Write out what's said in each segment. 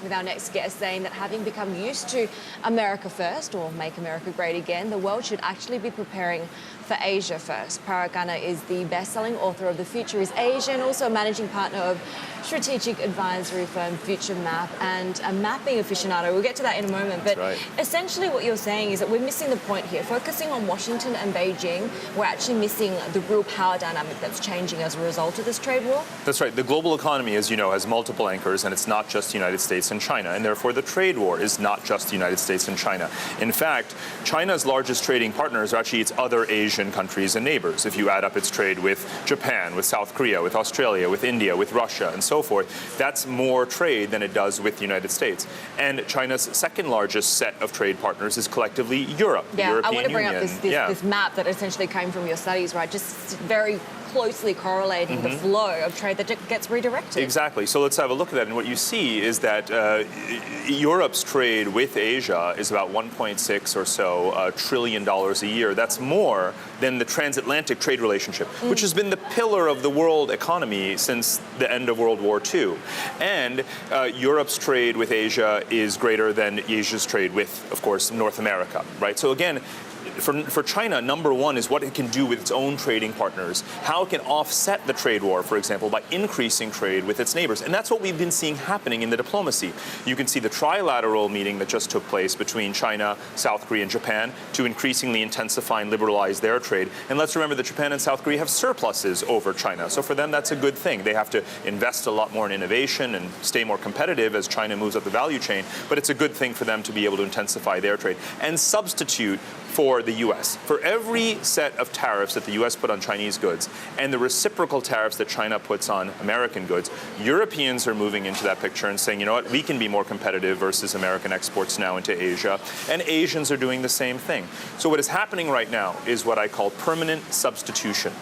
with our next guest, saying that having become used to America first, or make America great again, the world should actually be preparing for Asia first. Parag Khanna is the best-selling author of The Future is Asia and also a managing partner of strategic advisory firm Futuremap and a mapping aficionado. We'll get to that in a moment. But essentially what you're saying is that we're missing the point here. Focusing on Washington and Beijing, we're actually missing the real power dynamic that's changing as a result of this trade war? That's right. The global economy, as you know, has multiple anchors, and it's not just the United States and China. And therefore, the trade war is not just the United States and China. In fact, China's largest trading partners are actually its other Asian countries and neighbors. If you add up its trade with Japan, with South Korea, with Australia, with India, with Russia, and so forth, that's more trade than it does with the United States. And China's second largest set of trade partners is collectively Europe, the European I want to bring Union. up this map that essentially came from your studies, right? Just very closely correlating the flow of trade that gets redirected. Exactly. So let's have a look at that. And what you see is that Europe's trade with Asia is about 1.6 or so trillion dollars a year. That's more than the transatlantic trade relationship, which has been the pillar of the world economy since the end of World War II. And Europe's trade with Asia is greater than Asia's trade with, of course, North America, right? So again, for China, number one is what it can do with its own trading partners, how it can offset the trade war, for example, by increasing trade with its neighbors. And that's what we've been seeing happening in the diplomacy. You can see the trilateral meeting that just took place between China, South Korea, and Japan to increasingly intensify and liberalize their trade. And let's remember that Japan and South Korea have surpluses over China. So for them, that's a good thing. They have to invest a lot more in innovation and stay more competitive as China moves up the value chain. But it's a good thing for them to be able to intensify their trade and substitute for the U.S. For every set of tariffs that the U.S. put on Chinese goods and the reciprocal tariffs that China puts on American goods, Europeans are moving into that picture and saying, you know what, we can be more competitive versus American exports now into Asia, and Asians are doing the same thing. So what is happening right now is what I call permanent substitution.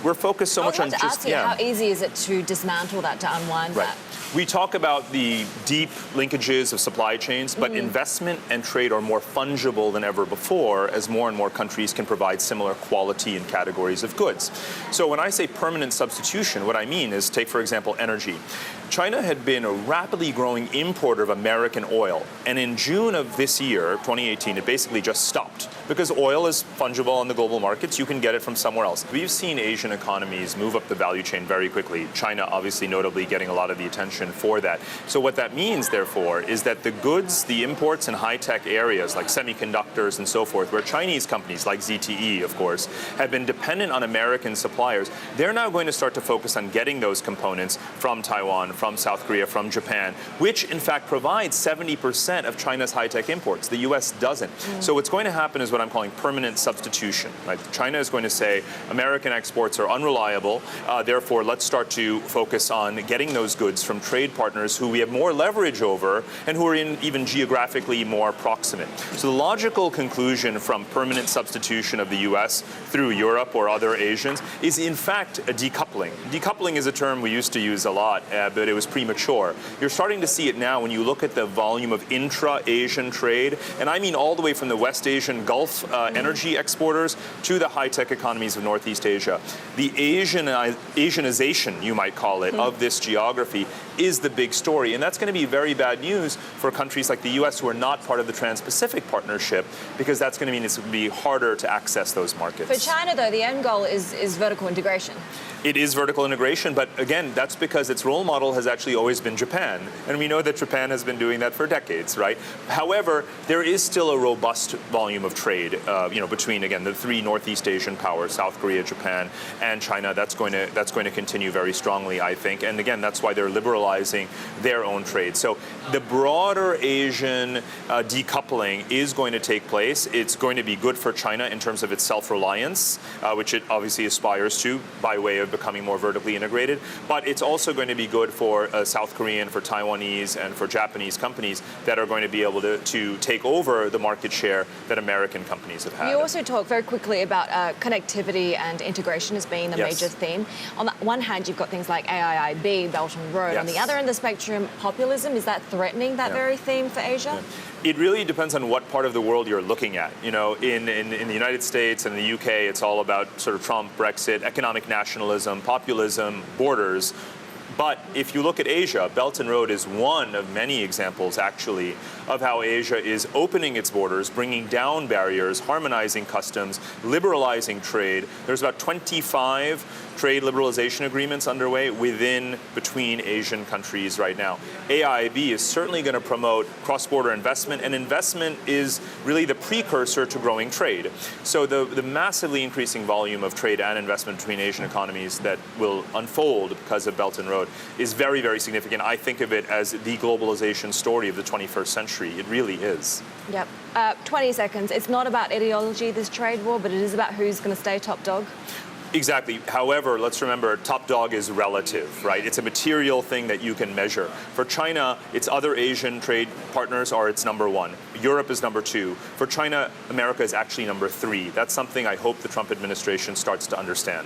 We're focused so much on just... ask you, how easy is it to dismantle that, to unwind that? We talk about the deep linkages of supply chains, but investment and trade are more fungible than ever before as more and more countries can provide similar quality and categories of goods. So when I say permanent substitution, what I mean is take, for example, energy. China had been a rapidly growing importer of American oil, and in June of this year, 2018, it basically just stopped because oil is fungible on the global markets. You can get it from somewhere else. We've seen Asian economies move up the value chain very quickly. China, obviously, notably getting a lot of the attention for that. So what that means, therefore, is that the goods, the imports in high-tech areas like semiconductors and so forth, where Chinese companies like ZTE, of course, have been dependent on American suppliers, they're now going to start to focus on getting those components from Taiwan, from South Korea, from Japan, which in fact provides 70% of China's high-tech imports. The U.S. doesn't. So what's going to happen is what I'm calling permanent substitution. Right? China is going to say American exports are unreliable, therefore let's start to focus on getting those goods from trade partners who we have more leverage over and who are even geographically more proximate. So the logical conclusion from permanent substitution of the U.S. through Europe or other Asians is in fact a decoupling. Decoupling is a term we used to use a lot, but it was premature. You're starting to see it now when you look at the volume of intra-Asian trade, and I mean all the way from the West Asian Gulf energy exporters to the high-tech economies of Northeast Asia. The Asianization, you might call it, of this geography is the big story. And that's going to be very bad news for countries like the U.S. who are not part of the Trans-Pacific Partnership, because that's going to mean it's going to be harder to access those markets. For China, though, the end goal is vertical integration. It is vertical integration, but again, that's because its role model has actually always been Japan. And we know that Japan has been doing that for decades, right? However, there is still a robust volume of trade, between, again, the three Northeast Asian powers, South Korea, Japan, and China. That's going to continue very strongly, I think. And again, that's why they're liberalizing their own trade. So the broader Asian decoupling is going to take place. It's going to be good for China in terms of its self-reliance, which it obviously aspires to by way of becoming more vertically integrated. But it's also going to be good for South Korean, for Taiwanese, and for Japanese companies that are going to be able to take over the market share that American companies have had. You also talk very quickly about connectivity and integration as being the major theme. On the one hand, you've got things like AIIB, Belt and Road. On the other end of the spectrum, populism. Is that threatening that very theme for Asia? It really depends on what part of the world you're looking at. You know, in the United States and the UK, it's all about sort of Trump, Brexit, economic nationalism, populism, borders. But if you look at Asia, Belt and Road is one of many examples, actually, of how Asia is opening its borders, bringing down barriers, harmonizing customs, liberalizing trade. There's about 25 trade liberalization agreements underway between Asian countries right now. AIIB is certainly going to promote cross-border investment, and investment is really the precursor to growing trade. So the massively increasing volume of trade and investment between Asian economies that will unfold because of Belt and Road is very, very significant. I think of it as the globalization story of the 21st century. It really is. Yep. 20 seconds. It's not about ideology, this trade war, but it is about who's going to stay top dog. Exactly. However, let's remember, top dog is relative, right? It's a material thing that you can measure. For China, its other Asian trade partners are its number one. Europe is number two. For China, America is actually number three. That's something I hope the Trump administration starts to understand.